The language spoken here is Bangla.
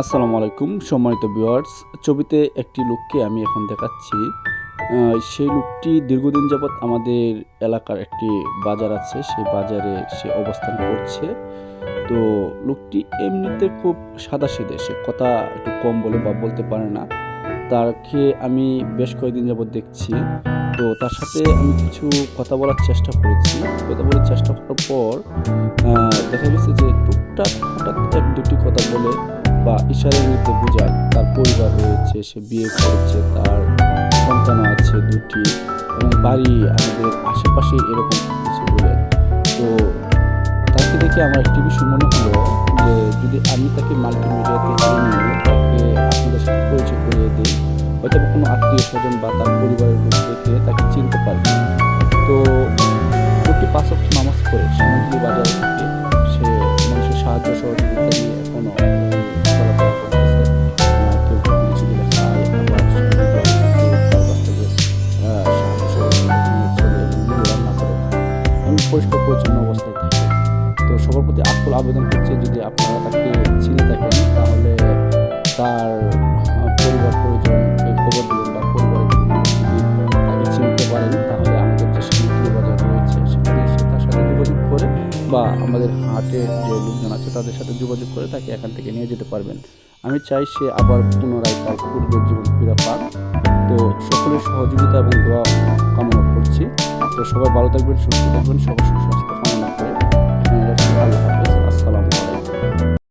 আসসালামু আলাইকুম সম্মানিত ভিউয়ার্স। ছবিতে একটি লোককে আমি এখন দেখাচ্ছি। সেই লোকটি দীর্ঘদিন যাবৎ আমাদের এলাকার একটি বাজার আছে, সেই বাজারে সে অবস্থান করছে। তো লোকটি এমনিতে খুব সাদাসিধে, সে কথা একটু কম বলে বা বলতে পারে না। তাকে আমি বেশ কয়েকদিন যাবৎ দেখছি। তো তার সাথে আমি কিছু কথা বলার চেষ্টা করেছি। কথা বলার চেষ্টা করার পর দেখা গেছে যে টুকটাক হঠাৎ এক দুটি কথা বলে বা ইশারা ইঙ্গিতে বোঝায় তার পরিবার রয়েছে, সে বিয়ে করেছে, তার সন্তান আছে দুটি এবং বাড়ি আমাদের আশেপাশে এরকম কিছু বলে। তো তাকে দেখে আমার একটি বিষয় মনে হলো যে যদি আমি তাকে মাল্টিমিডিয়াতে এনে তাকে আপনাদের সাথে পরিচয় করিয়ে দিই, হয়তো কোনো আত্মীয় স্বজন বা তার পরিবারের লোক দেখে তাকে চিনতে পারবে। তো লোকটি ৫ ওয়াক্ত নামাজ পড়ে সামগ্রী বাজারে থেকে সে মানুষের সাহায্য সহযোগিতা নিয়ে এখনো চলাফেরা করতেছে। কেউ কিছু দিলে খায়, আবার তার কাছ থেকে সাহায্য সহযোগিতা নিয়ে চলে এবং নিজে রান্না করে এবং পরিষ্কার পরিচ্ছন্ন অবস্থায় থাকে। তো সবার প্রতি আকুল আবেদন হচ্ছে, যদি আপনারা তাকে চিনে থাকেন তাহলে তার পরিবার পরিজনকে খবর দিবেন বা পরিবারের যদি তাকে চিনতে পারেন তাহলে আমাদের যে সামগ্রী বাজার রয়েছে সেখানে এসে তার সাথে যোগাযোগ করে বা আমাদের হাটের যে লোকজন আছে তাদের সাথে যোগাযোগ করে তাকে এখান থেকে নিয়ে যেতে পারবেন। আমি চাই সে আবার পুনরায় তার পূর্বের জীবন ফিরে পাক। তো সকলের সহযোগিতা এবং দোয়া কামনা করছি। তো সবাই ভালো থাকবেন, সুস্থ থাকবেন, সবার সুস্বাস্থ্য কামনা করে আল্লাহ হাফেজ।